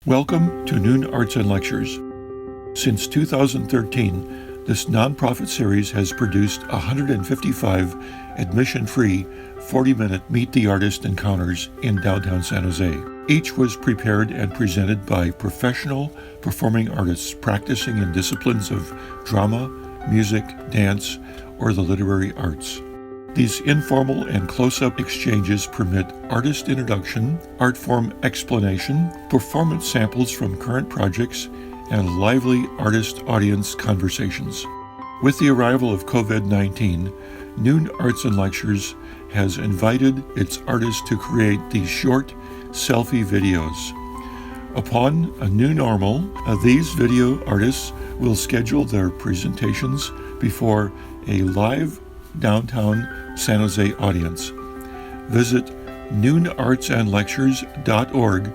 Welcome to NoonArts Lectures. Since 2013, this nonprofit series has produced 155 admission-free 40-minute Meet the Artist encounters in downtown San Jose. Each was prepared and presented by professional performing artists practicing in disciplines of drama, music, dance, or the literary arts. These informal and close-up exchanges permit artist introduction, art form explanation, performance samples from current projects, and lively artist-audience conversations. With the arrival of COVID-19, NoonArts Lectures has invited its artists to create these short selfie videos. Upon a new normal, these video artists will schedule their presentations before a live downtown San Jose audience. Visit noonartsandlectures.org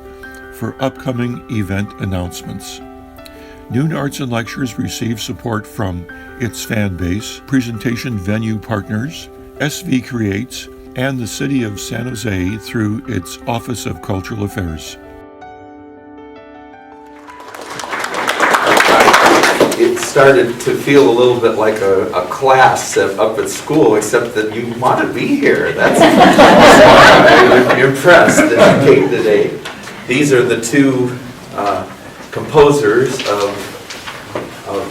for upcoming event announcements. NoonArts Lectures receives support from its fan base, presentation venue partners, SV Creates, and the City of San Jose through its Office of Cultural Affairs. It started to feel a little bit like a class up at school, except that you want to be here. That's I'm impressed that you came today. These are the two composers of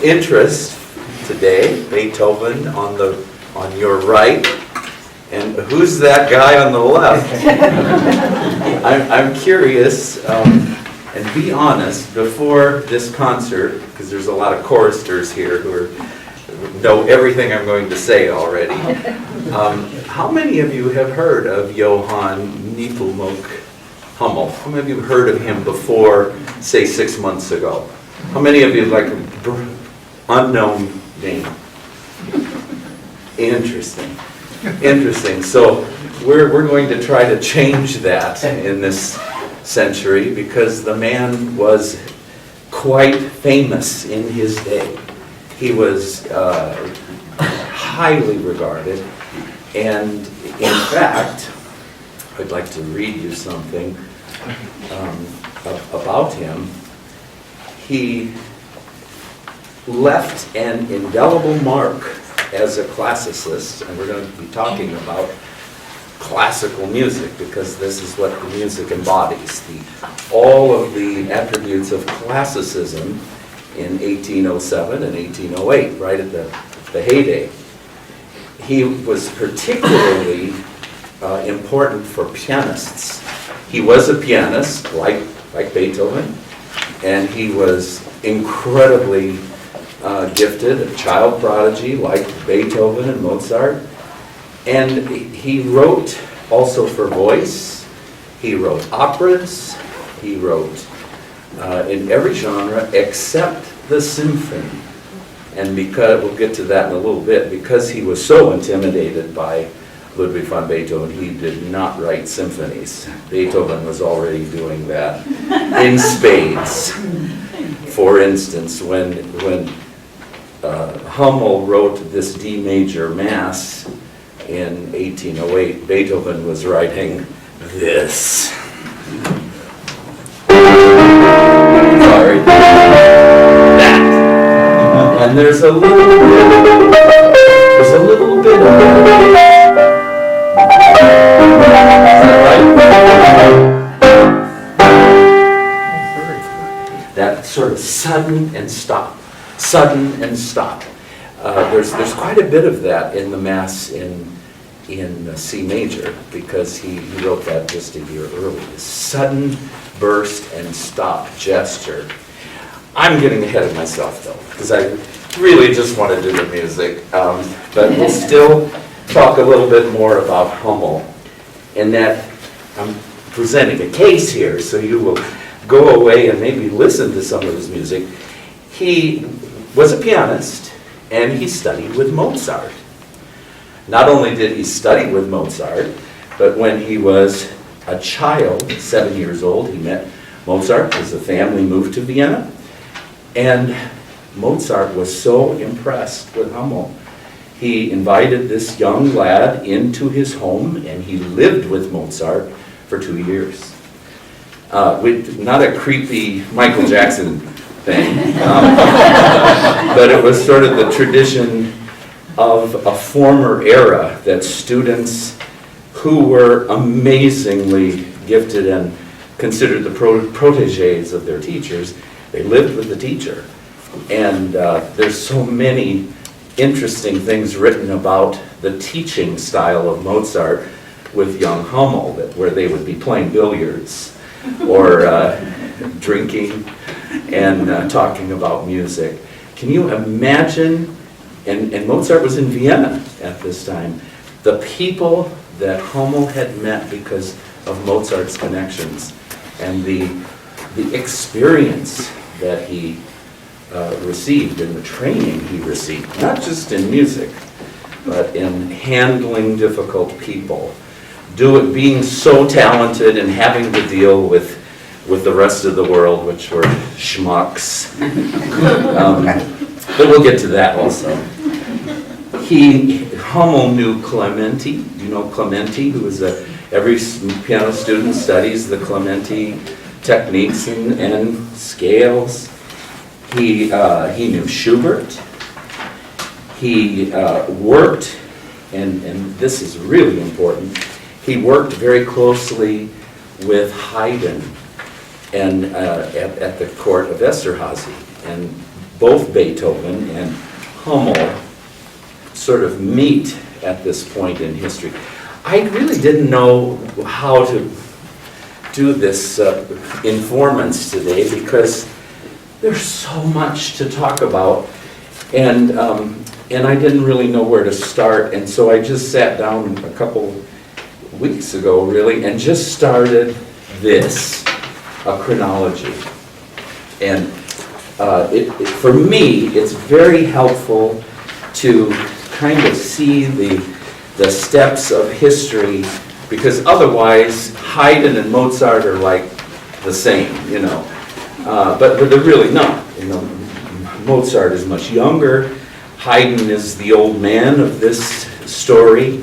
interest today. Beethoven on your right, and who's that guy on the left? I'm curious. And be honest, before this concert, because there's a lot of choristers here who know everything I'm going to say already, how many of you have heard of Johann Nepomuk Hummel? How many of you have heard of him before, say, 6 months ago? How many of you like an unknown name? Interesting. Interesting. So we're going to try to change that in this century, because the man was quite famous in his day. He was highly regarded, and in fact, I'd like to read you something about him. He left an indelible mark as a classicist, and we're going to be talking about classical music, because this is what the music embodies. All of the attributes of classicism in 1807 and 1808, right at the heyday. He was particularly important for pianists. He was a pianist, like Beethoven, and he was incredibly gifted, a child prodigy, like Beethoven and Mozart. And he wrote also for voice. He wrote operas. He wrote in every genre except the symphony. And because, we'll get to that in a little bit, because he was so intimidated by Ludwig van Beethoven, he did not write symphonies. Beethoven was already doing that in spades. For instance, when Hummel wrote this D major Mass in 1808, Beethoven was writing this. Sorry. That. And there's a little bit of that sort of sudden and stop. Sudden and stop. There's quite a bit of that in the Mass in C major, because he wrote that just a year earlier. Sudden burst and stop gesture. I'm getting ahead of myself though, because I really just want to do the music. But we'll still talk a little bit more about Hummel, and that I'm presenting a case here, so you will go away and maybe listen to some of his music. He was a pianist, and he studied with Mozart. Not only did he study with Mozart, but when he was a child, 7 years old, he met Mozart as the family moved to Vienna. And Mozart was so impressed with Hummel, he invited this young lad into his home, and he lived with Mozart for 2 years. Not a creepy Michael Jackson thing, but it was sort of the tradition of a former era that students who were amazingly gifted and considered the proteges of their teachers, they lived with the teacher. And there's so many interesting things written about the teaching style of Mozart with young Hummel, where they would be playing billiards or drinking and talking about music. Can you imagine, and Mozart was in Vienna at this time, the people that Hummel had met because of Mozart's connections and the experience that he received and the training he received, not just in music, but in handling difficult people, being so talented and having to deal with the rest of the world, which were schmucks. But we'll get to that also. Hummel knew Clementi. You know Clementi, who was every piano student studies the Clementi techniques and scales. He knew Schubert. He worked, and this is really important, he worked very closely with Haydn and at the court of Esterházy. And both Beethoven and Hummel sort of meet at this point in history. I really didn't know how to do this informants today because there's so much to talk about, and I didn't really know where to start, and so I just sat down a couple weeks ago, really, and just started this, a chronology. And for me, it's very helpful to kind of see the steps of history, because otherwise Haydn and Mozart are like the same, you know. But they're really not. You know, Mozart is much younger. Haydn is the old man of this story.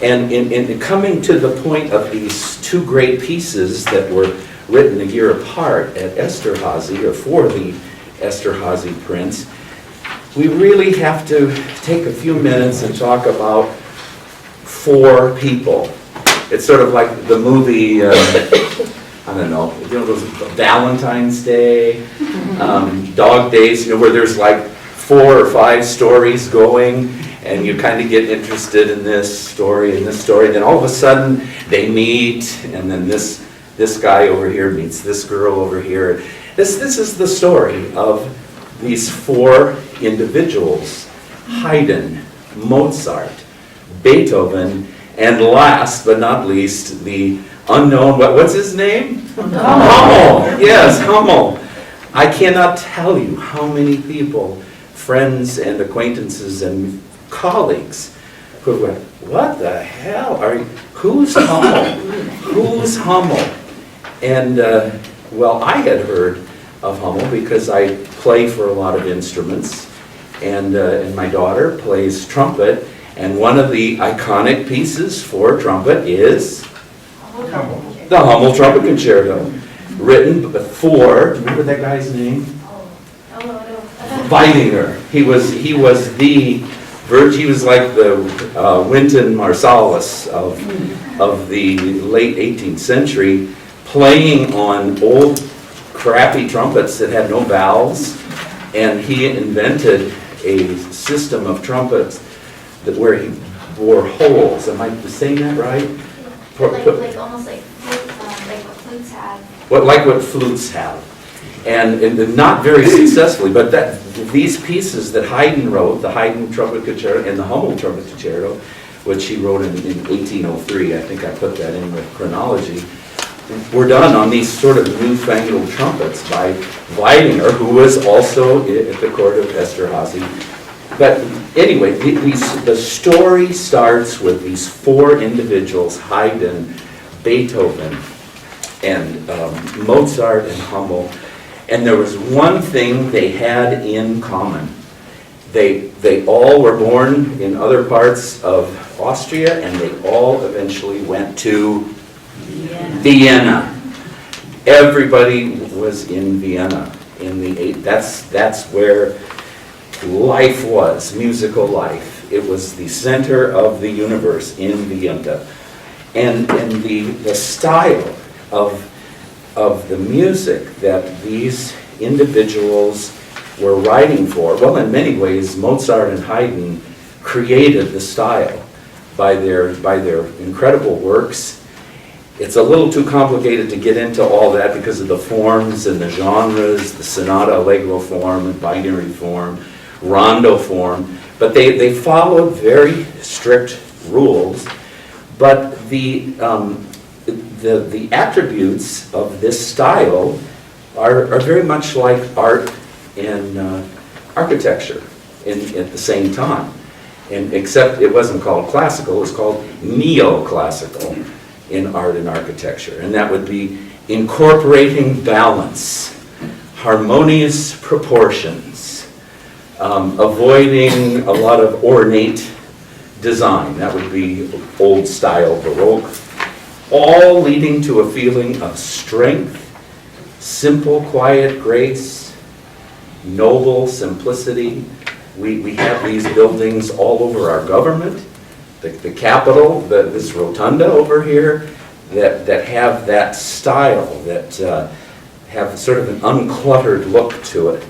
And in coming to the point of these two great pieces that were written a year apart at Esterházy, or for the Esterházy prince, we really have to take a few minutes and talk about four people. It's sort of like the movie, I don't know, you know those Valentine's Day, Dog Days, you know, where there's like 4 or 5 stories going, and you kind of get interested in this story and this story, then all of a sudden they meet, and then this guy over here meets this girl over here. This is the story of these 4 individuals: Haydn, Mozart, Beethoven, and last but not least, the unknown, what's his name? Hummel. Yes, Hummel. I cannot tell you how many people, friends and acquaintances and colleagues, who went, what the hell are you, who's Hummel? Who's Hummel? And, well, I had heard of Hummel because I play for a lot of instruments, and my daughter plays trumpet, and one of the iconic pieces for trumpet is the Hummel Trumpet Concerto, written for, remember that guy's name? Weidinger. He was like the Wynton Marsalis of the late 18th century, playing on old crappy trumpets that had no valves, and he invented a system of trumpets where he bore holes. Am I saying that right? Like almost like what flutes have. Like what flutes have. And not very successfully, but these pieces that Haydn wrote, the Haydn Trumpet Concerto and the Hummel Trumpet Concerto, which he wrote in 1803, I think I put that in the chronology, were done on these sort of newfangled trumpets by Weidinger, who was also at the court of Esterházy. But anyway, the story starts with these 4 individuals: Haydn, Beethoven, and Mozart and Hummel. And there was one thing they had in common. They all were born in other parts of Austria, and they all eventually went to Vienna. everybody was in Vienna in the that's where life was, musical life. It was the center of the universe in Vienna. And the style of the music that these individuals were writing for, well, in many ways, Mozart and Haydn created the style by their incredible works. It's a little too complicated to get into all that because of the forms and the genres, the sonata allegro form and binary form, rondo form, but they followed very strict rules. But the attributes of this style are very much like art and architecture at the same time. And except it wasn't called classical, it was called neoclassical in art and architecture. And that would be incorporating balance, harmonious proportions, avoiding a lot of ornate design. That would be old style Baroque. All leading to a feeling of strength, simple, quiet grace, noble simplicity. We have these buildings all over our government, the Capitol, this rotunda over here, that have that style, that have sort of an uncluttered look to it.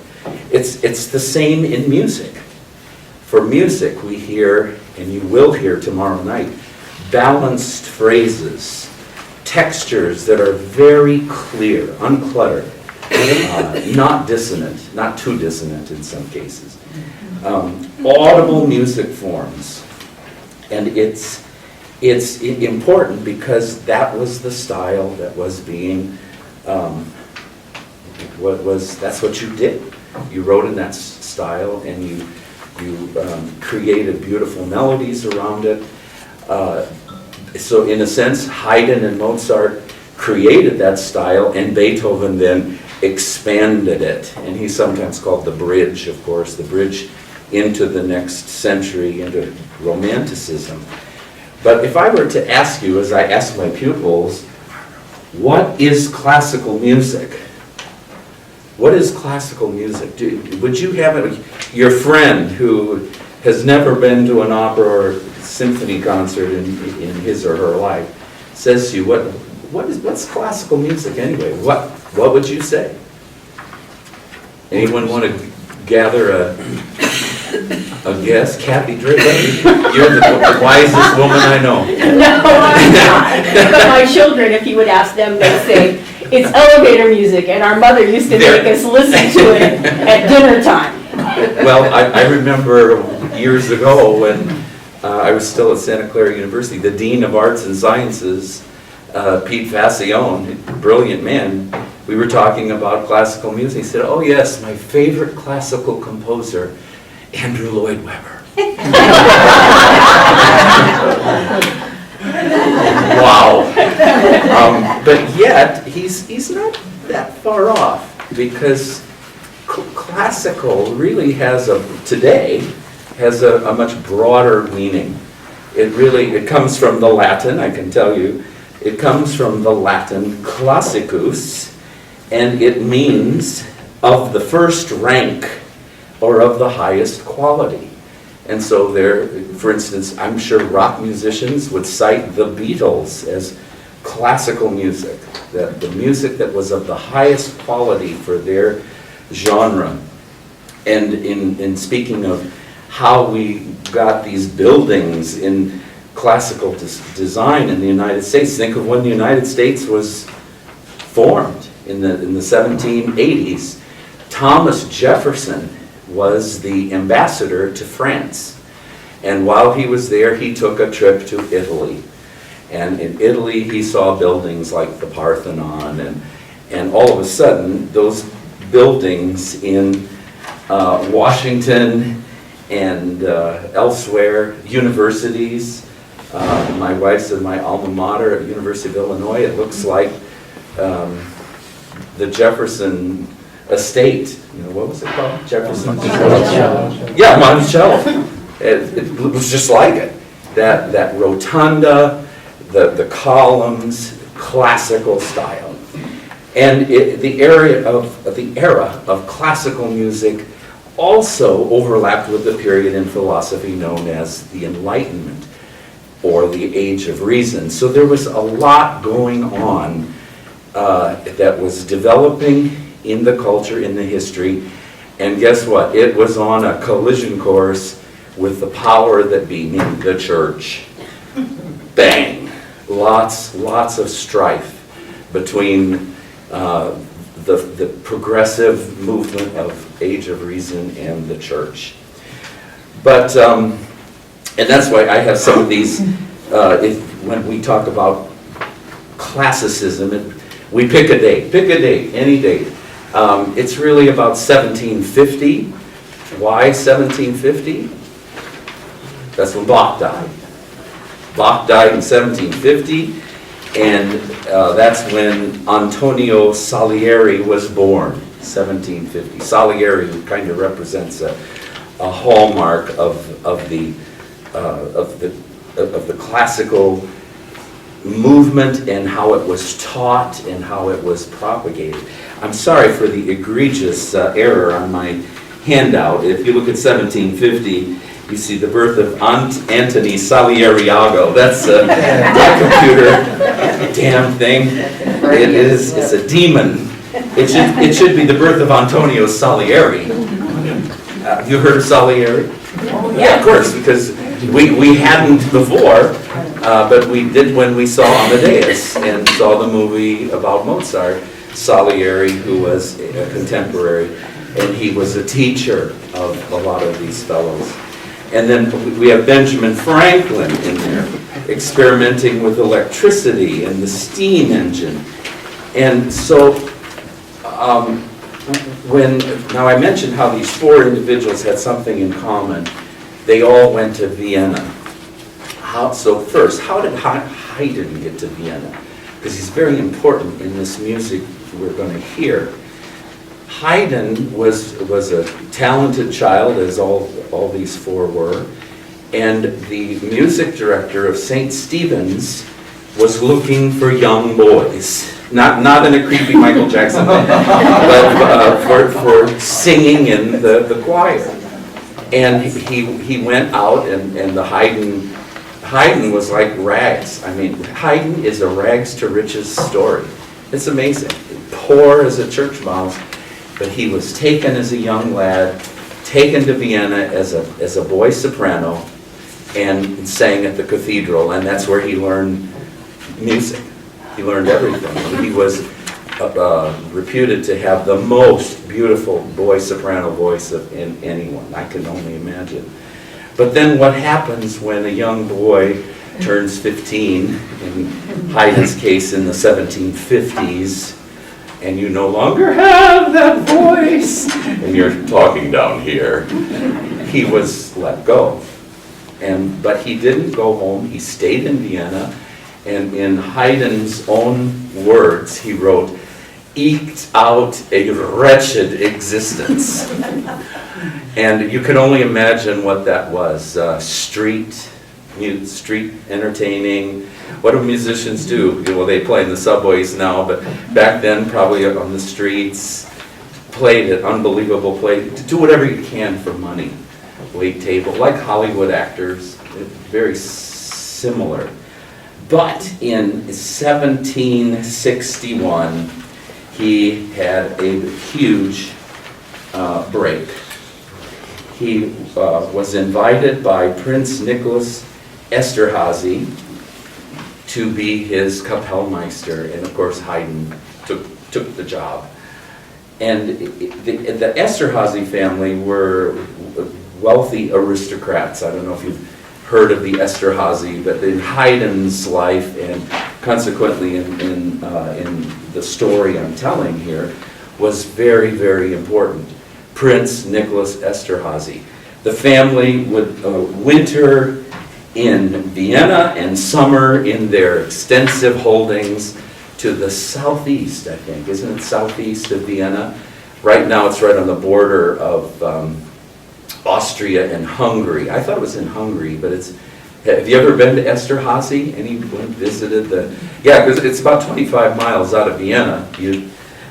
It's the same in music. For music, we hear, and you will hear tomorrow night, balanced phrases, textures that are very clear, uncluttered, not dissonant, not too dissonant in some cases. Audible music forms. And it's important because that was the style that was being, that's what you did. You wrote in that style and you created beautiful melodies around it. So in a sense, Haydn and Mozart created that style and Beethoven then expanded it. And he's sometimes called the bridge, of course, the bridge into the next century, into Romanticism. But if I were to ask you, as I ask my pupils, what is classical music? What is classical music? Would you have your friend who has never been to an opera or symphony concert in his or her life says to you, what's classical music anyway? What would you say? Anyone want to gather a guess? Kathy Drake, you're the wisest woman I know. No, I'm not. But my children, if you would ask them, they'd say, it's elevator music, and our mother used to make us listen to it at dinner time. Well, I remember years ago when I was still at Santa Clara University, the Dean of Arts and Sciences, Pete Facione, brilliant man, we were talking about classical music. He said, oh yes, my favorite classical composer, Andrew Lloyd Webber. Wow. But yet, he's not that far off, because classical really today has a much broader meaning. It comes from the Latin, I can tell you. It comes from the Latin classicus, and it means of the first rank or of the highest quality. And so there, for instance, I'm sure rock musicians would cite the Beatles as classical music, the music that was of the highest quality for their genre. And in speaking of how we got these buildings in classical design in the United States, think of when the United States was formed in the 1780s. Thomas Jefferson was the ambassador to France. And while he was there, he took a trip to Italy. And in Italy, he saw buildings like the Parthenon, and all of a sudden, those buildings in Washington and elsewhere, universities, my wife said my alma mater at University of Illinois, it looks like the Jefferson estate. You know, what was it called? Jefferson? Monticello. Yeah, Monticello. It was just like it. That rotunda, the columns, classical style. And the era of classical music also overlapped with the period in philosophy known as the Enlightenment, or the Age of Reason. So there was a lot going on that was developing in the culture, in the history, and guess what? It was on a collision course with the power that be, meaning the church. Bang! Lots of strife between the progressive movement of Age of Reason and the church. But, and that's why I have some of these, when we talk about classicism, we pick a date, any date. It's really about 1750. Why 1750? That's when Bach died. Bach died in 1750, and that's when Antonio Salieri was born, 1750. Salieri kind of represents a hallmark of the classical movement and how it was taught and how it was propagated. I'm sorry for the egregious error on my handout. If you look at 1750, you see the birth of Antony Salieriago. That's my computer, damn thing. It's a demon. It should be the birth of Antonio Salieri. Have you heard of Salieri? Yeah, of course, because we hadn't before, but we did when we saw Amadeus and saw the movie about Mozart. Salieri, who was a contemporary, and he was a teacher of a lot of these fellows. And then we have Benjamin Franklin in there, experimenting with electricity and the steam engine. And so, now I mentioned how these four individuals had something in common. They all went to Vienna. So first, how did Haydn get to Vienna? Because he's very important in this music we're going to hear. Haydn was a talented child, as all these four were, and the music director of St. Stephen's was looking for young boys. Not in a creepy Michael Jackson way, but for singing in the choir. And he went out, and the Haydn was like rags. I mean, Haydn is a rags to riches story. It's amazing. Poor as a church mouse, but he was taken as a young lad, taken to Vienna as a boy soprano, and sang at the cathedral, and that's where he learned music. He learned everything. He was reputed to have the most beautiful boy soprano voice of anyone. I can only imagine. But then what happens when a young boy turns 15, in Haydn's case in the 1750s, and you no longer have that voice, and you're talking down here, he was let go. But he didn't go home. He stayed in Vienna, and in Haydn's own words, he wrote, "Eked out a wretched existence." And you can only imagine what that was. Street entertaining. What do musicians do? Well, they play in the subways now, but back then, probably on the streets, played at unbelievable places. Do whatever you can for money. Wait table, like Hollywood actors, very similar. But in 1761, he had a huge break. He was invited by Prince Nicholas Esterhazy to be his Kapellmeister, and of course Haydn took the job. And the Esterhazy family were wealthy aristocrats. I don't know if you've heard of the Esterhazy, but in Haydn's life, and consequently in the story I'm telling here, was very, very important. Prince Nicholas Esterhazy. The family would winter in Vienna and summer in their extensive holdings to the southeast, I think. Isn't it southeast of Vienna? Right now it's right on the border of Austria and Hungary. I thought it was in Hungary, but it's... Have you ever been to Esterhazy? Anyone visited the... Yeah, because it's about 25 miles out of Vienna.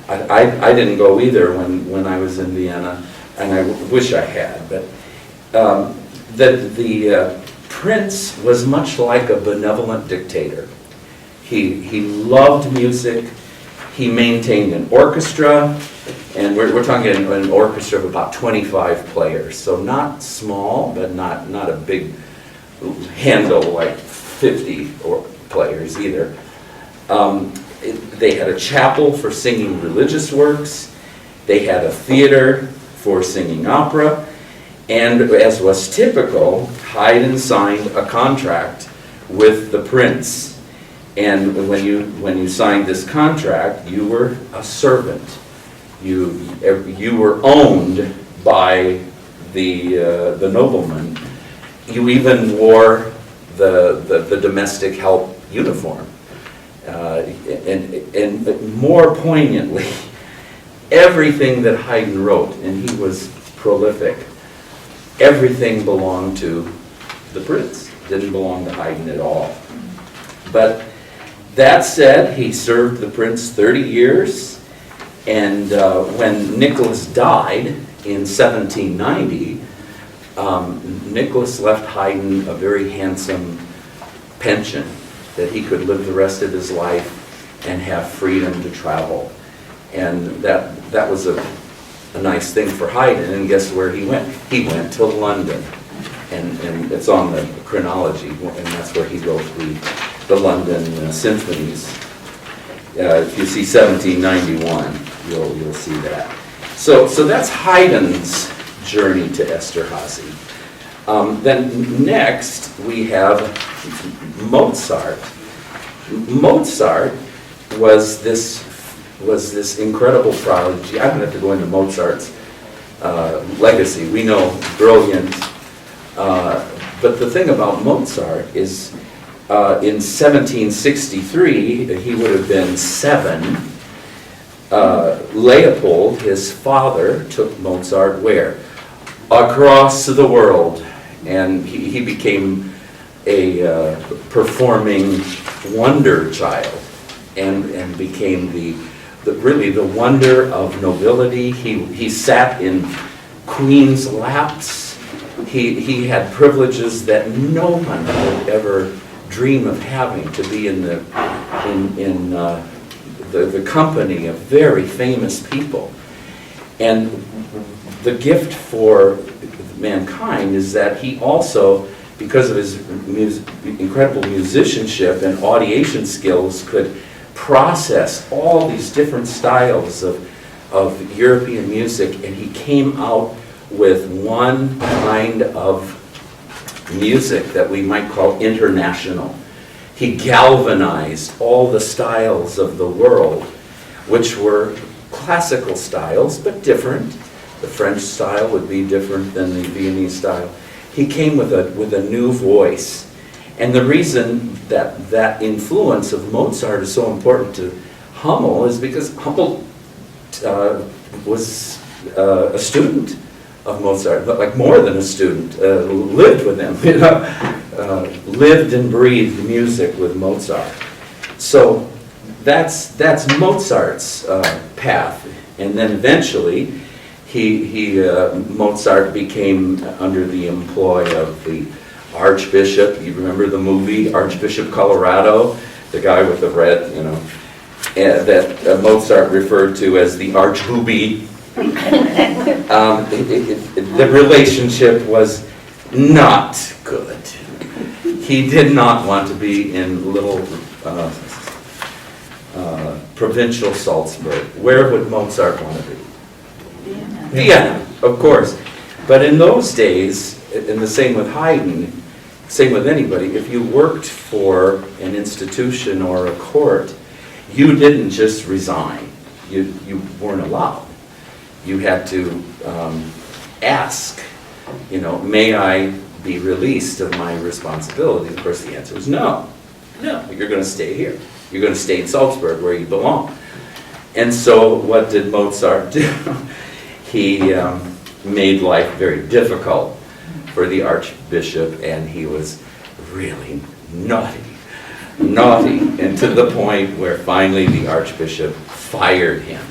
I didn't go either when I was in Vienna, and I wish I had, but the Prince was much like a benevolent dictator. He loved music. He maintained an orchestra, and we're talking an orchestra of about 25 players, so not small, but not a big handle like 50 players either. They had a chapel for singing religious works. They had a theater for singing opera. And as was typical, Haydn signed a contract with the Prince. And when you signed this contract, you were a servant. You were owned by the nobleman. You even wore the domestic help uniform. And more poignantly, everything that Haydn wrote, and he was prolific, everything belonged to the Prince. Didn't belong to Haydn at all. But that said, he served the Prince 30 years, and when Nicholas died in 1790, Nicholas left Haydn a very handsome pension that he could live the rest of his life and have freedom to travel. And that was a nice thing for Haydn, and guess where he went? He went to London. And it's on the chronology, and that's where he wrote the London symphonies. If you see 1791, you'll see that. So that's Haydn's journey to Esterházy. Then next we have Mozart. Mozart was this incredible prodigy. I don't have to go into Mozart's legacy. We know brilliant. But the thing about Mozart is in 1763, he would have been 7. Leopold, his father, took Mozart where? Across the world. And he became a performing wonder child and became really the wonder of nobility. He sat in queen's laps. He had privileges that no one would ever dream of having, to be in the company of very famous people. And the gift for mankind is that he also, because of his incredible musicianship and audiation skills, could process all these different styles of European music, and he came out with one kind of music that we might call international. He galvanized all the styles of the world, which were classical styles, but different. The French style would be different than the Viennese style. He came with a new voice. And the reason that influence of Mozart is so important to Hummel is because Hummel was a student of Mozart, but like more than a student, lived with him, lived and breathed music with Mozart. So that's Mozart's path. And then eventually, Mozart became under the employ of the Archbishop. You remember the movie Archbishop Colorado, the guy with the red, that Mozart referred to as the Archbooby. The relationship was not good. He did not want to be in little provincial Salzburg. Where would Mozart want to be? Vienna, of course. But in those days, and the same with Haydn, same with anybody, if you worked for an institution or a court, you didn't just resign. You weren't allowed. You had to ask, may I be released of my responsibility? Of course, the answer was no. No, you're going to stay here. You're going to stay in Salzburg where you belong. And so what did Mozart do? He made life very difficult for the Archbishop, and he was really naughty, and to the point where finally the Archbishop fired him.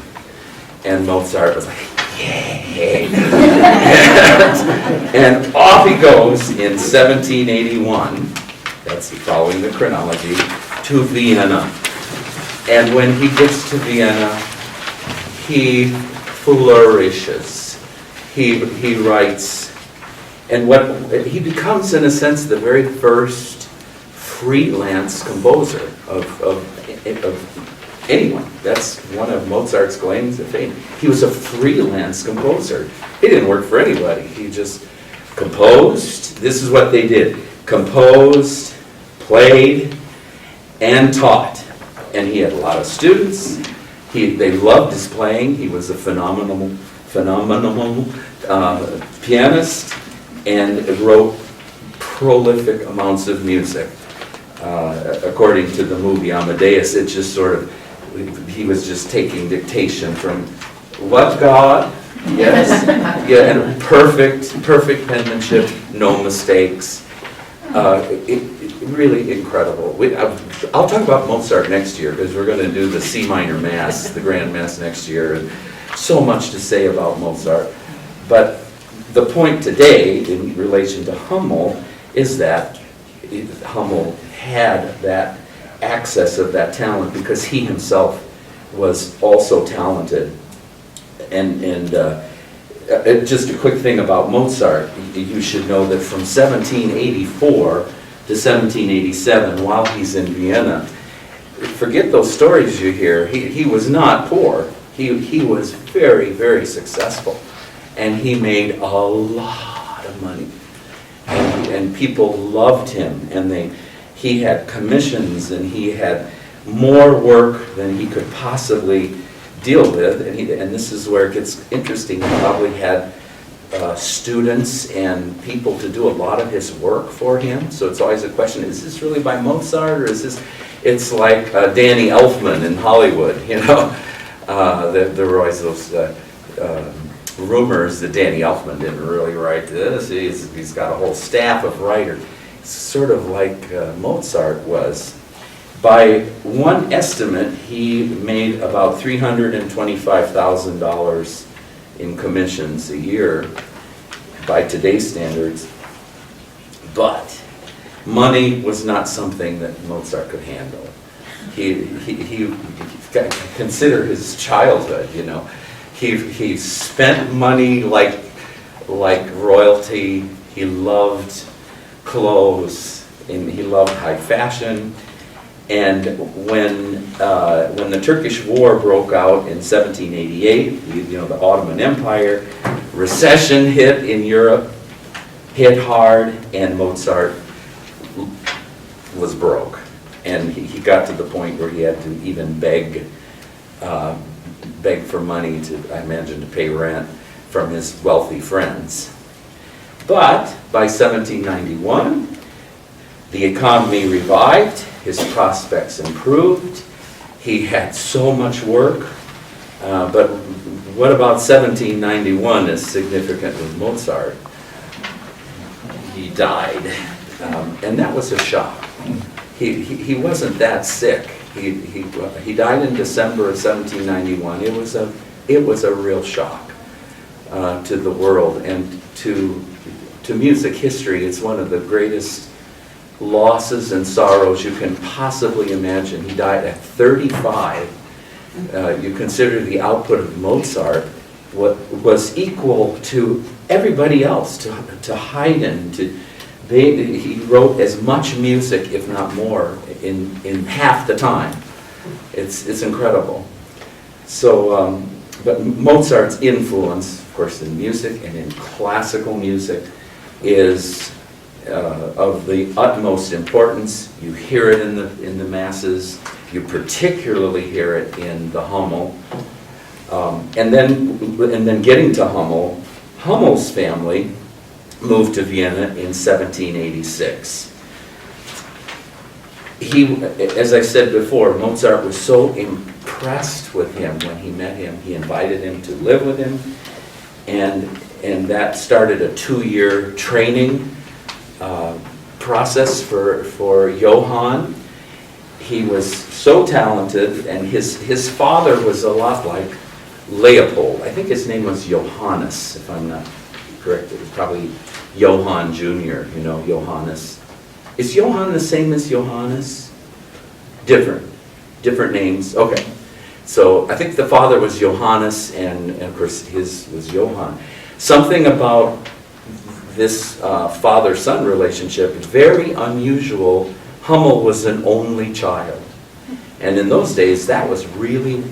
And Mozart was like, yay! and off he goes in 1781, that's following the chronology, to Vienna. And when he gets to Vienna, he flourishes. He writes, and he becomes, in a sense, the very first freelance composer of anyone. That's one of Mozart's claims to fame. He was a freelance composer. He didn't work for anybody. He just composed. This is what they did. Composed, played, and taught. And he had a lot of students. They loved his playing. He was a phenomenal pianist and wrote prolific amounts of music. According to the movie Amadeus, it just sort of, he was just taking dictation from what God? Yes. Yeah, and perfect penmanship, no mistakes. Really incredible. I'll talk about Mozart next year because we're going to do the C minor Mass, the Grand Mass next year, and so much to say about Mozart. But the point today in relation to Hummel is that Hummel had that access of that talent because he himself was also talented. And just a quick thing about Mozart, you should know that from 1784 to 1787, while he's in Vienna, forget those stories you hear, he was not poor. He was very, very successful. And he made a lot of money. And people loved him. And he had commissions and he had more work than he could possibly deal with. And this is where it gets interesting. He probably had students and people to do a lot of his work for him. So it's always a question, is this really by Mozart or is this, it's like Danny Elfman in Hollywood, you know. There were always those rumors that Danny Elfman didn't really write this. He's got a whole staff of writers. Sort of like Mozart was. By one estimate, he made about $325,000 in commissions a year by today's standards. But money was not something that Mozart could handle. He consider his childhood, you know. He spent money like royalty. He loved clothes and he loved high fashion. And when the Turkish War broke out in 1788, you know, the Ottoman Empire, recession hit in Europe, hit hard, and Mozart was broke. And he got to the point where he had to even beg for money to, I imagine, to pay rent from his wealthy friends. But by 1791, the economy revived, his prospects improved, he had so much work. But what about 1791 is significant with Mozart? He died, and that was a shock. He wasn't that sick. He died in December of 1791. It was a real shock to the world and to music history. It's one of the greatest losses and sorrows you can possibly imagine. He died at 35. You consider the output of Mozart was equal to everybody else, to Haydn, he wrote as much music, if not more, in half the time. It's incredible. So, but Mozart's influence, of course, in music and in classical music is of the utmost importance. You hear it in the masses. You particularly hear it in the Hummel. And then getting to Hummel, Hummel's family moved to Vienna in 1786. As I said before, Mozart was so impressed with him when he met him. He invited him to live with him, and that started a 2-year training process for Johann. He was so talented, and his father was a lot like Leopold. I think his name was Johannes, if I'm not correct. It was probably Johann Jr., you know, Johannes. Is Johann the same as Johannes? Different names, okay. So I think the father was Johannes, and of course his was Johann. Something about this father-son relationship, very unusual. Hummel was an only child. And in those days, that was really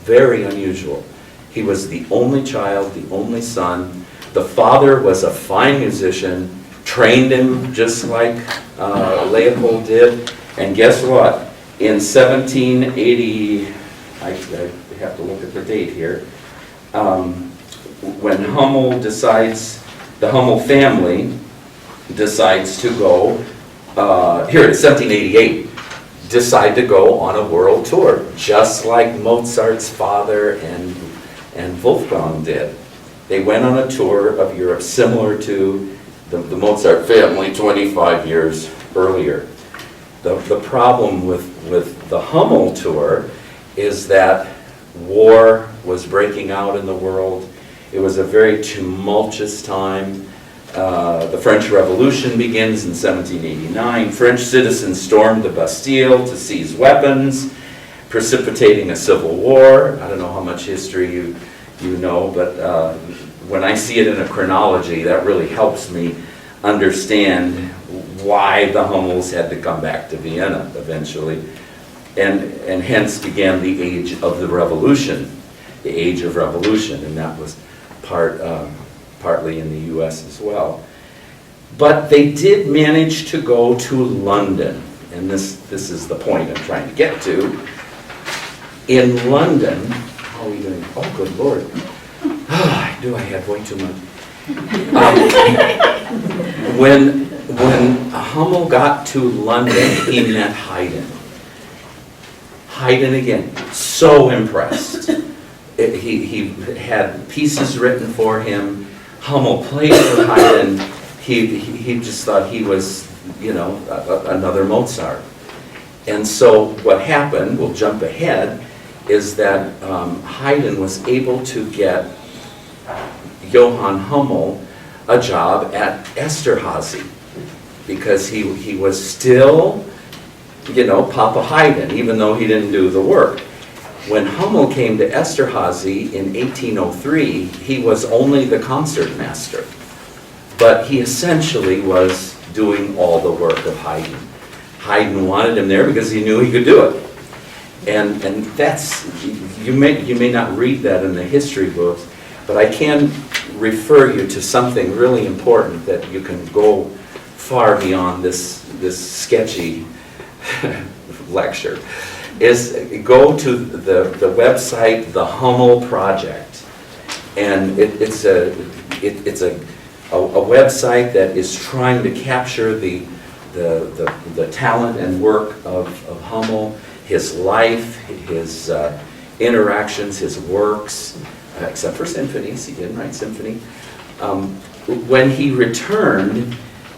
very unusual. He was the only child, the only son. The father was a fine musician, trained him just like Leopold did. And guess what? In 1780, I have to look at the date here, when Hummel decides, the Hummel family decides to go, here it is, 1788, decide to go on a world tour, just like Mozart's father and Wolfgang did. They went on a tour of Europe similar to the Mozart family 25 years earlier. The problem with the Hummel tour is that war was breaking out in the world. It was a very tumultuous time. The French Revolution begins in 1789. French citizens stormed the Bastille to seize weapons, precipitating a civil war. I don't know how much history you know, but when I see it in a chronology, that really helps me understand why the Hummels had to come back to Vienna eventually. And hence began the age of the revolution, the age of revolution, and that was partly in the US as well. But they did manage to go to London, and this is the point I'm trying to get to. In London, how are we doing? Oh, good Lord. I knew I had way too much. When Hummel got to London, he met Haydn. Haydn again, so impressed. He had pieces written for him. Hummel played for Haydn. He just thought he was, you know, another Mozart. And so what happened, we'll jump ahead, is that Haydn was able to get Johann Hummel a job at Esterházy, because he was still, you know, Papa Haydn, even though he didn't do the work. When Hummel came to Esterházy in 1803, he was only the concertmaster, but he essentially was doing all the work of Haydn. Haydn wanted him there because he knew he could do it. And that's, you may not read that in the history books, but I can refer you to something really important that you can go far beyond this sketchy lecture. Is go to the website, the Hummel Project, and it's a website that is trying to capture the talent and work of Hummel, his life, his interactions, his works, except for symphonies. He didn't write symphony. When he returned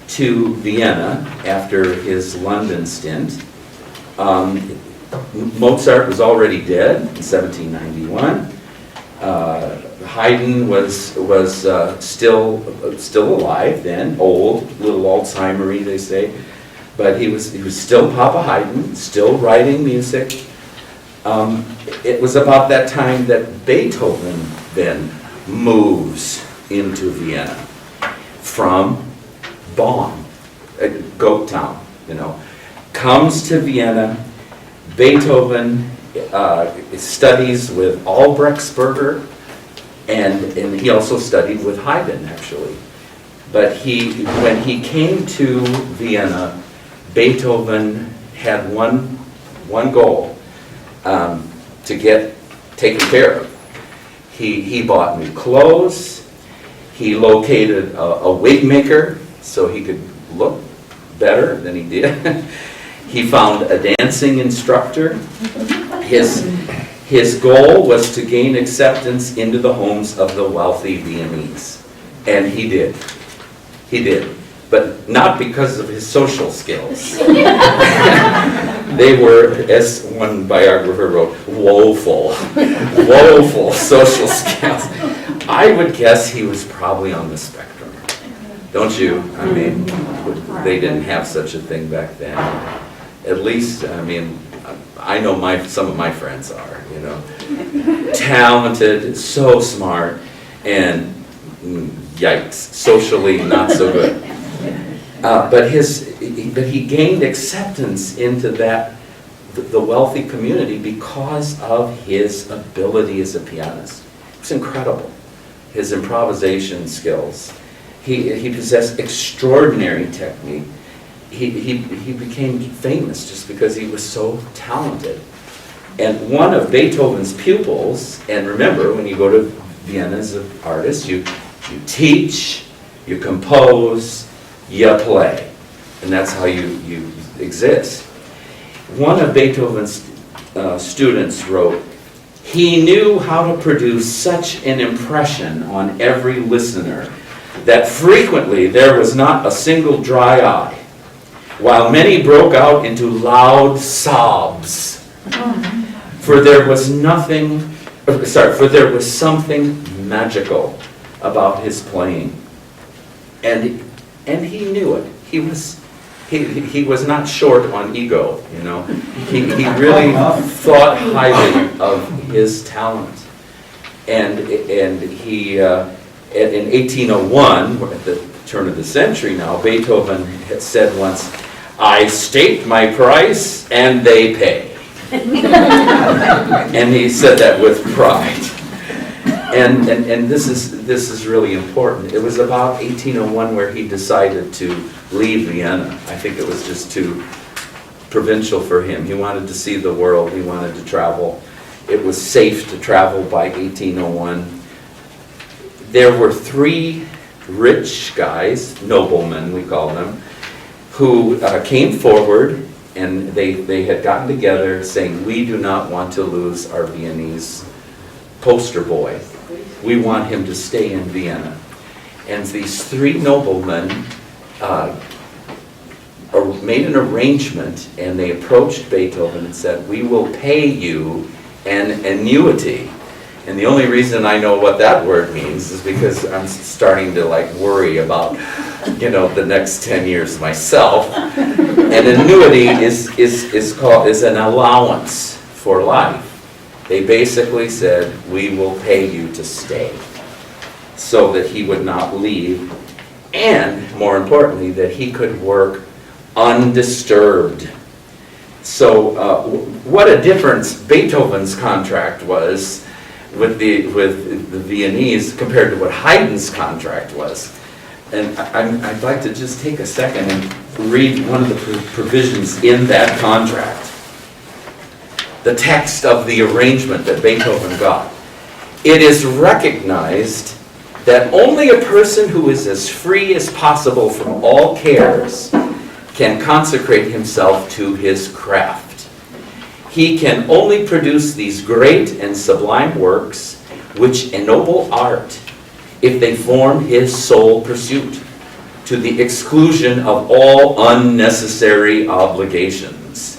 to Vienna after his London stint, Mozart was already dead in 1791. Haydn was still alive then, old, little Alzheimer-y they say, but he was still Papa Haydn, still writing music. It was about that time that Beethoven then moves into Vienna from Bonn, goat town, you know, comes to Vienna. Beethoven studies with Albrechtsberger, and he also studied with Haydn, actually. But when he came to Vienna, Beethoven had one goal, to get taken care of. He bought new clothes. He located a wig maker so he could look better than he did. He found a dancing instructor. His goal was to gain acceptance into the homes of the wealthy Viennese. And he did. He did. But not because of his social skills. They were, as one biographer wrote, woeful social skills. I would guess he was probably on the spectrum. Don't you? I mean, they didn't have such a thing back then. At least, I mean, I know some of my friends are, you know. Talented, so smart, and yikes, socially not so good. But he gained acceptance into the wealthy community because of his ability as a pianist. It's incredible. His improvisation skills. He possessed extraordinary technique. He became famous just because he was so talented. And one of Beethoven's pupils, and remember, when you go to Vienna as an artist, you teach, you compose, you play. And that's how you exist. One of Beethoven's students wrote, "He knew how to produce such an impression on every listener that frequently there was not a single dry eye, while many broke out into loud sobs. For there was something magical about his playing." And he knew it. He was not short on ego, you know. He really thought highly of his talent. And he, in 1801, at the turn of the century now, Beethoven had said once, "I state my price and they pay." And he said that with pride. And this is really important. It was about 1801 where he decided to leave Vienna. I think it was just too provincial for him. He wanted to see the world. He wanted to travel. It was safe to travel by 1801. There were 3 rich guys, noblemen we call them, who came forward, and they had gotten together saying, "We do not want to lose our Viennese poster boy. We want him to stay in Vienna." And these 3 noblemen made an arrangement, and they approached Beethoven and said, "We will pay you an annuity." And the only reason I know what that word means is because I'm starting to worry about, the next 10 years myself. An annuity is an allowance for life. They basically said, "We will pay you to stay," so that he would not leave, and more importantly, that he could work undisturbed. So what a difference Beethoven's contract was with the Viennese compared to what Haydn's contract was. And I'd like to just take a second and read one of the provisions in that contract. The text of the arrangement that Beethoven got. "It is recognized that only a person who is as free as possible from all cares can consecrate himself to his craft. He can only produce these great and sublime works which ennoble art if they form his sole pursuit, to the exclusion of all unnecessary obligations.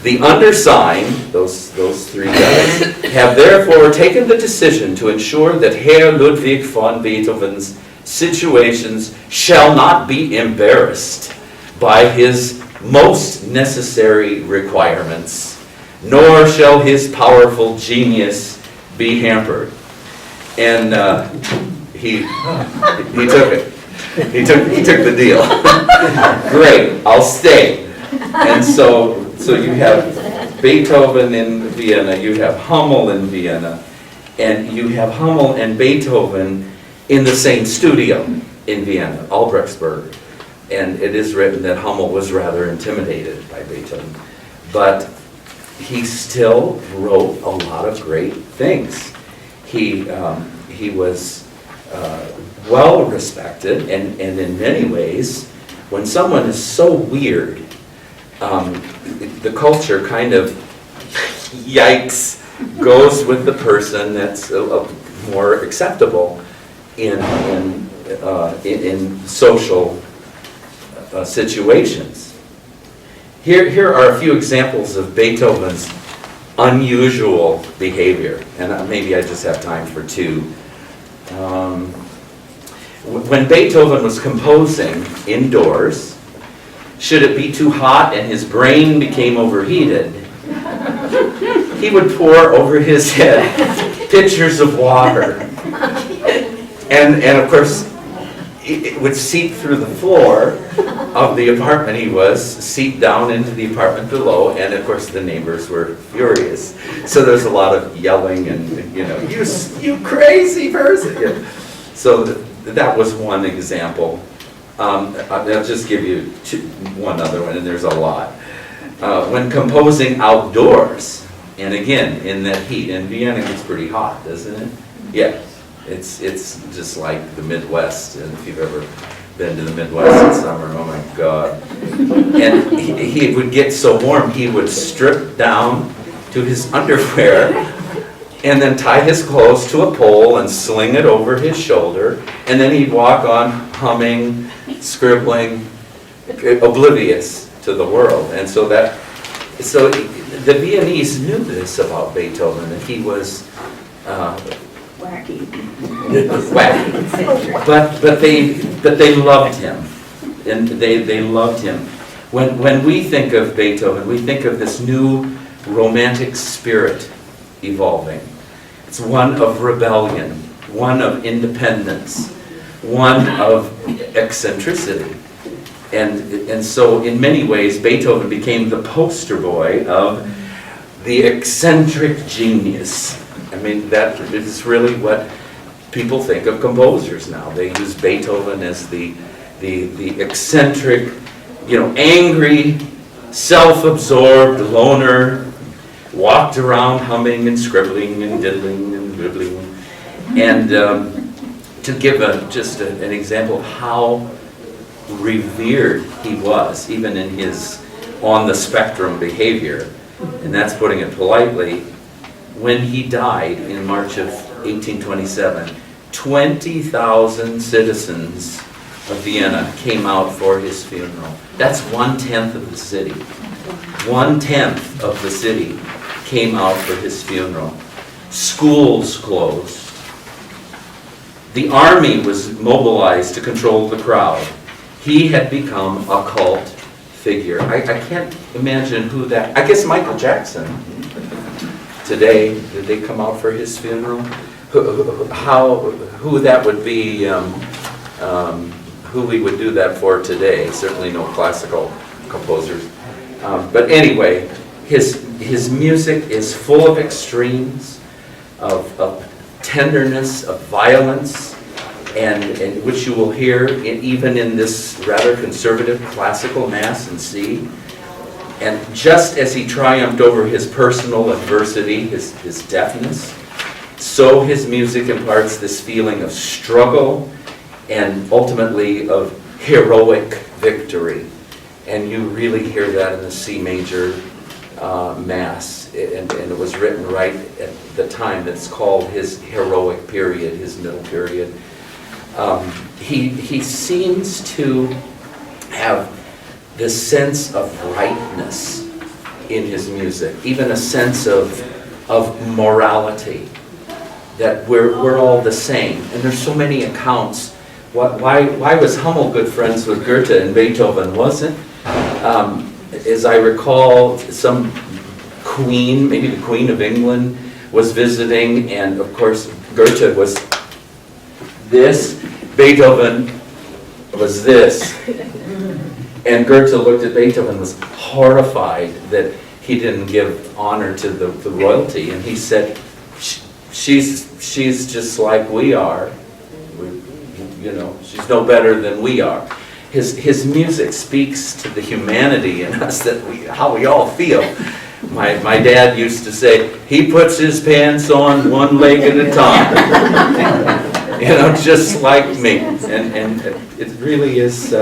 The undersigned," those 3 guys, "have therefore taken the decision to ensure that Herr Ludwig von Beethoven's situations shall not be embarrassed by his most necessary requirements, nor shall his powerful genius be hampered." And he took it. He took the deal. Great, I'll stay. And so you have Beethoven in Vienna, you have Hummel in Vienna, and you have Hummel and Beethoven in the same studio in Vienna, Albrechtsberg. And it is written that Hummel was rather intimidated by Beethoven. But he still wrote a lot of great things. He was well respected, and in many ways, when someone is so weird, the culture kind of, yikes, goes with the person that's more acceptable in situations. Here are a few examples of Beethoven's unusual behavior, and maybe I just have time for two. When Beethoven was composing indoors, should it be too hot and his brain became overheated, he would pour over his head pitchers of water. And of course, it would seep through the floor of the apartment he was, seep down into the apartment below, and of course the neighbors were furious. So there's a lot of yelling and, you crazy person. So that was one example. I'll just give you one other one, and there's a lot. When composing outdoors, and again, in that heat, and Vienna gets pretty hot, doesn't it? Yeah. It's just like the Midwest, and if you've ever been to the Midwest in summer, oh my God. And he would get so warm, he would strip down to his underwear and then tie his clothes to a pole and sling it over his shoulder, and then he'd walk on humming, scribbling, oblivious to the world. And so the Viennese knew this about Beethoven, that he was Wacky. But they loved him, and they loved him. When we think of Beethoven, we think of this new romantic spirit evolving. It's one of rebellion, one of independence, one of eccentricity. And so in many ways, Beethoven became the poster boy of the eccentric genius. I mean, that is really what people think of composers now. They use Beethoven as the eccentric, angry, self-absorbed loner, walked around humming and scribbling and diddling and dribbling. And to give just an example of how revered he was, even in his on-the-spectrum behavior, and that's putting it politely, when he died in March of 1827, 20,000 citizens of Vienna came out for his funeral. That's 1/10 of the city. 1/10 of the city came out for his funeral. Schools closed. The army was mobilized to control the crowd. He had become a cult figure. I can't imagine who that... I guess Michael Jackson. Today, did they come out for his funeral? Who that would be, who we would do that for today. Certainly no classical composers. But anyway, his music is full of extremes, of tenderness, of violence, and which you will hear even in this rather conservative classical Mass in C. And just as he triumphed over his personal adversity, his deafness, so his music imparts this feeling of struggle and ultimately of heroic victory. And you really hear that in the C major Mass. And it was written right at the time that's called his heroic period, his middle period. He seems to have this sense of rightness in his music, even a sense of morality, that we're all the same. And there's so many accounts. Why was Hummel good friends with Goethe and Beethoven wasn't? As I recall, some queen, maybe the Queen of England, was visiting, and of course Goethe was this, Beethoven was this. And Goethe looked at Beethoven and was horrified that he didn't give honor to the royalty, and he said, she's just like we are. She's no better than we are. His music speaks to the humanity in us, how we all feel. My dad used to say, he puts his pants on one leg at a time. Just like me. And it really is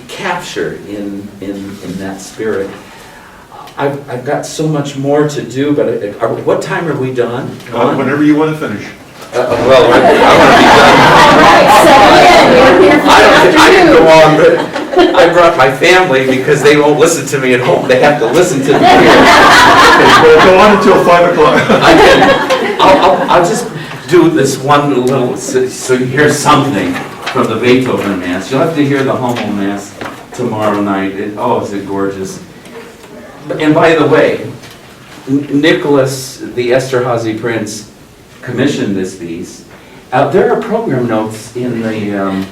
captured in that spirit. I've got so much more to do, but what time are we done? Whenever you want to finish. I want to be done. All right, so again, we're here for I can go on, but I brought my family because they won't listen to me at home. They have to listen to me here. Well, go on until 5 o'clock. I'll just do this one little, so you hear something from the Beethoven Mass. You'll have to hear the Hummel Mass tomorrow night. Oh, is it gorgeous. And by the way, Nicholas, the Esterházy Prince, commissioned this piece. There are program notes in the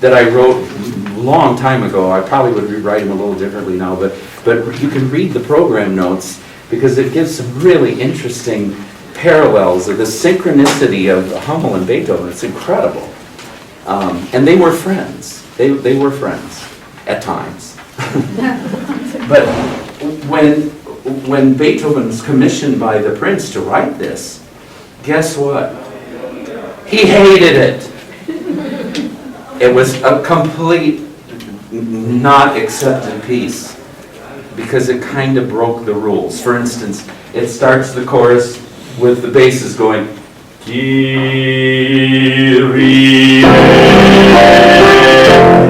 that I wrote a long time ago. I probably would rewrite them a little differently now, but you can read the program notes because it gives some really interesting parallels of the synchronicity of Hummel and Beethoven. It's incredible. And they were friends. They were friends at times. But when Beethoven was commissioned by the prince to write this, guess what? He hated it. It was a complete not accepted piece because it kind of broke the rules. For instance, it starts the chorus with the basses going, Kyrie.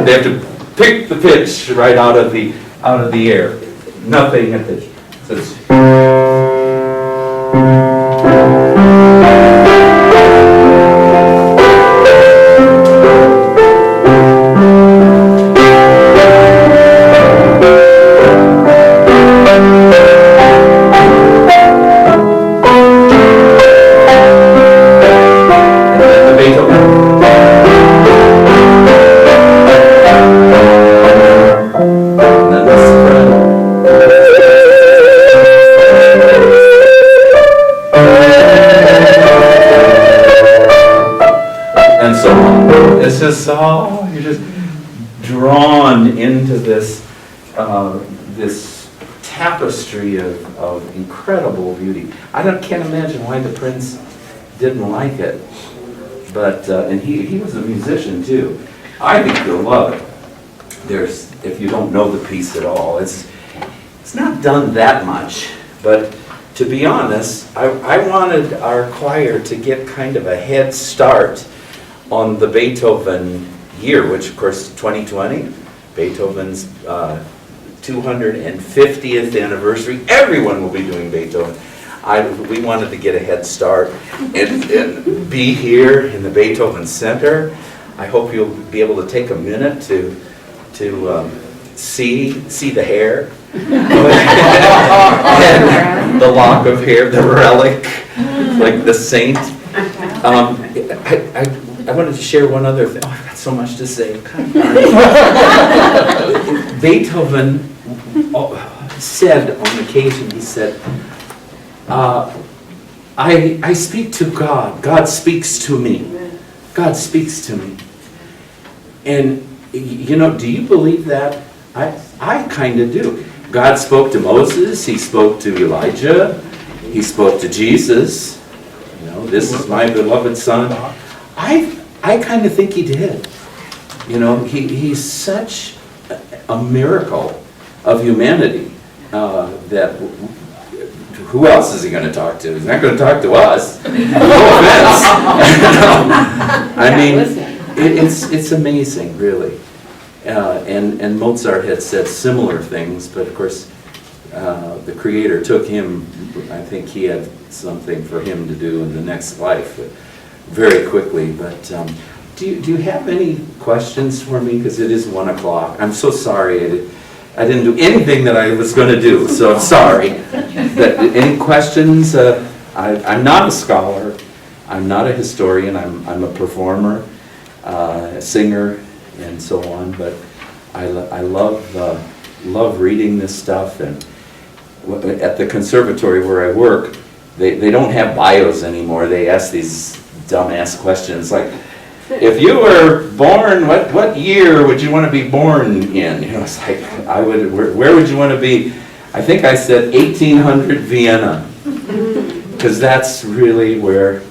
They have to pick the pitch right out of the air. Nothing at the. So it's, you're just drawn into this this tapestry of incredible beauty. I can't imagine why the prince didn't like it, but and he was a musician too. I think you'll love it. If you don't know the piece at all, it's not done that much, but to be honest, I wanted our choir to get kind of a head start on the Beethoven year, which of course is 2020, Beethoven's 250th anniversary. Everyone will be doing Beethoven. We wanted to get a head start and be here in the Beethoven Center. I hope you'll be able to take a minute to see the hair, and the lock of hair, the relic, like the saint. I wanted to share one other thing. Oh, I've got so much to say. Beethoven said on occasion, he said, I speak to God. God speaks to me. God speaks to me. And, you know, do you believe that? I kind of do. God spoke to Moses. He spoke to Elijah. He spoke to Jesus. You know, this is my beloved son. I kind of think he did. You know, he's such a miracle of humanity that who else is he going to talk to? He's not going to talk to us. No offense. I mean, it's amazing, really. And Mozart had said similar things, but of course, the Creator took him. I think he had something for him to do in the next life. Very quickly, but do you have any questions for me? Because it is 1 o'clock. I'm so sorry. I didn't do anything that I was going to do, so I'm sorry. Any questions? I'm not a scholar. I'm not a historian. I'm a performer, a singer, and so on. But I love reading this stuff. And at the conservatory where I work, they don't have bios anymore. They ask these dumbass questions like, if you were born, what year would you want to be born in? You know, it's like, where would you want to be? I think I said 1800 Vienna, because that's really where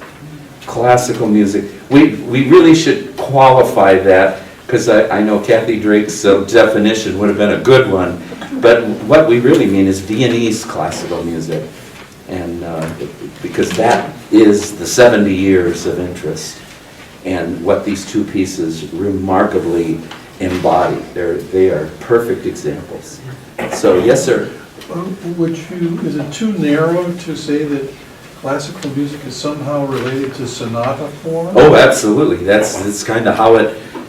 classical music, we really should qualify that, because I know Kathy Drake's definition would have been a good one, but what we really mean is Viennese classical music, and because that is the 70 years of interest. And what these two pieces remarkably embody. They are perfect examples. So, yes, sir. Is it too narrow to say that classical music is somehow related to sonata form? Oh, absolutely. That's kind of how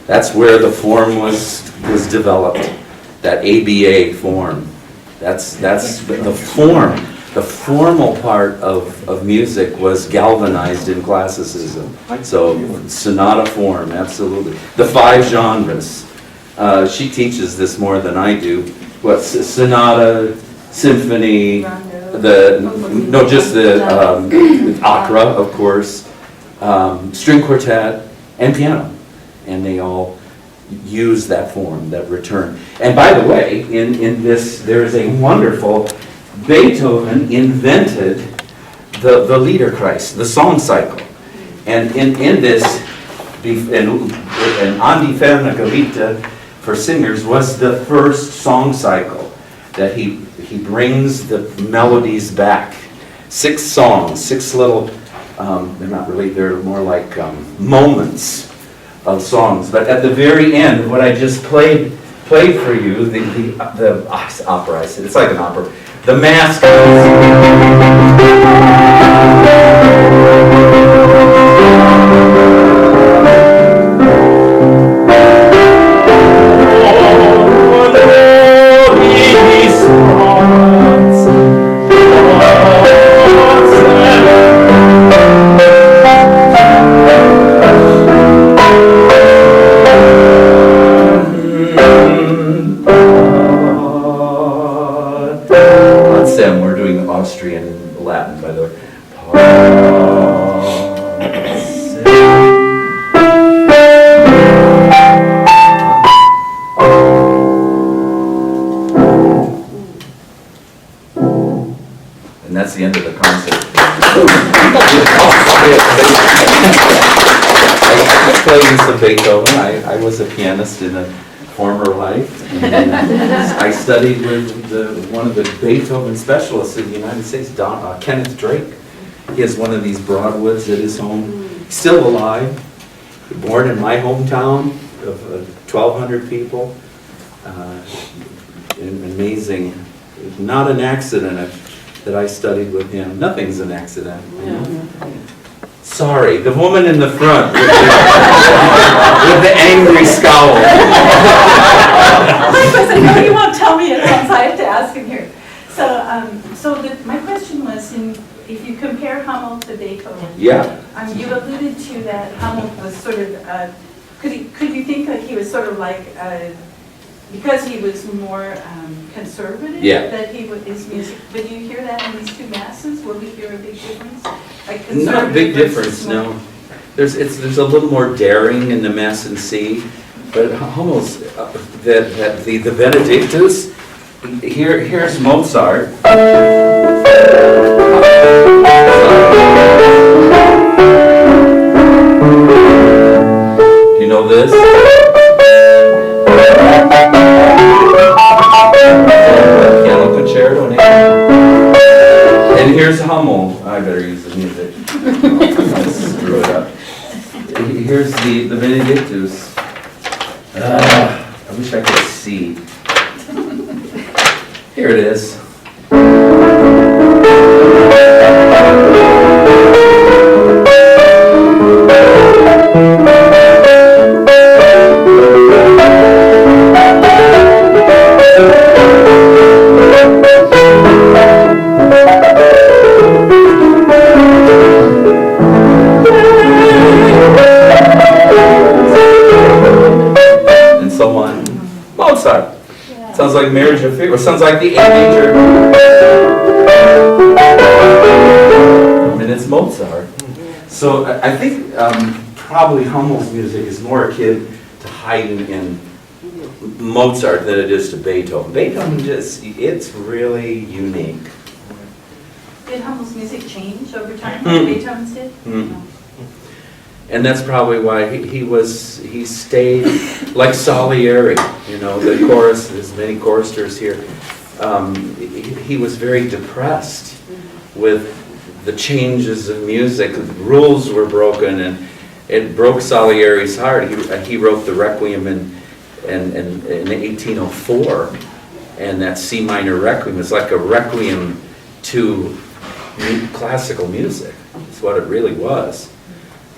that's where the form was developed. That ABA form. That's the form. The formal part of music was galvanized in classicism. So sonata form, absolutely. The 5 genres. She teaches this more than I do. What, sonata, symphony, just the opera, of course, string quartet, and piano. And they all use that form, that return. And by the way, in this, there's a wonderful, Beethoven invented the Liederkreis, the song cycle. And in this, an Andi Ferne Geliebte for singers was the first song cycle that he brings the melodies back. 6 songs, 6 little, they're not really, they're more like moments of songs. But at the very end, what I just played for you, the opera, I said, it's like an opera. The Mask. We're doing Austrian and Latin, by the way. And that's the end of the concert. I played some Beethoven. I was a pianist in a former life. And I studied with one of the Beethoven specialists in the United States, Kenneth Drake. He has one of these Broadwoods at his home. He's still alive. Born in my hometown of 1,200 people. Amazing. Not an accident that I studied with him. Nothing's an accident. Sorry, the woman in the front with the angry scowl. My question, no, you won't tell me at once. I have to ask him here. So, my question was, if you compare Hummel to Beethoven, Yeah. You alluded to that Hummel was sort of, could you think that he was sort of like, because he was more conservative, Yeah. that his music, but do you hear that in these 2 masses? Will we hear a big difference? Like Not a conservative big versus difference, more- no. There's a little more daring in the Mass in C, but Hummel's the Benedictus. Here's Mozart. Do you know this? Piano concerto. And here's Hummel. I better use the music. I'll screw it up. Here's the Benedictus. I wish I could see. Here it is. And so on. Mozart. Sounds like Marriage of Figaro. Sounds like the A major. And it's Mozart. So I think probably Hummel's music is more akin to Haydn and Mozart than it is to Beethoven. Beethoven it's really unique. Did Hummel's music change over time like Beethoven's did? And that's probably why he stayed like Salieri, the chorus, there's many choristers here. He was very depressed with the changes of music. The rules were broken, and it broke Salieri's heart. He wrote the Requiem and in 1804, and that C minor requiem is like a requiem to classical music. It's what it really was.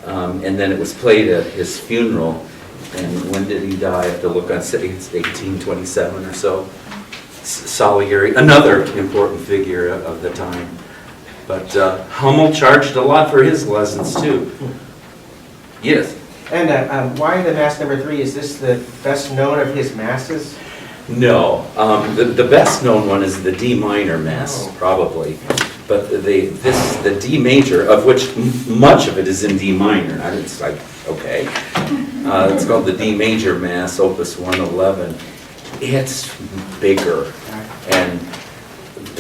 And then it was played at his funeral. And when did he die? I have to look on, it's 1827 or so. Salieri, another important figure of the time. But Hummel charged a lot for his lessons too. Yes? And why the Mass No. 3? Is this the best known of his masses? No. The best known one is the D minor Mass, probably. But the D major, of which much of it is in D minor, and it's like, okay. It's called the D major Mass, Opus 111. It's bigger, and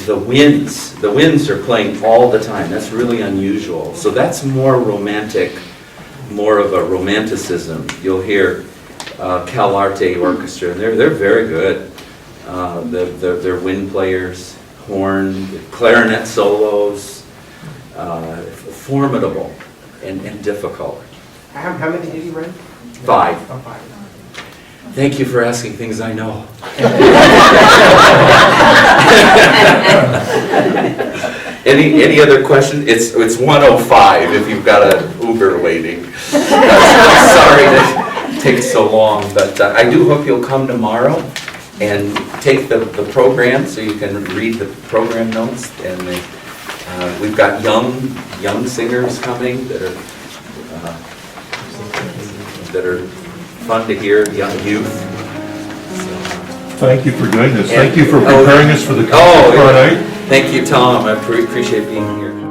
the winds are playing all the time. That's really unusual. So that's more romantic, more of a romanticism. You'll hear Cal Arte Orchestra, and they're very good. They're wind players, horn, clarinet solos, formidable and difficult. How many did he write? 5. Oh, 5. Thank you for asking things I know. Any other questions? It's 1:05 if you've got an Uber waiting. Sorry that it takes so long, but I do hope you'll come tomorrow and take the program so you can read the program notes. And we've got young singers coming that are fun to hear, young youth. Thank you for doing this. Thank you for preparing us for the concert tomorrow night. Thank you, Tom. I appreciate being here.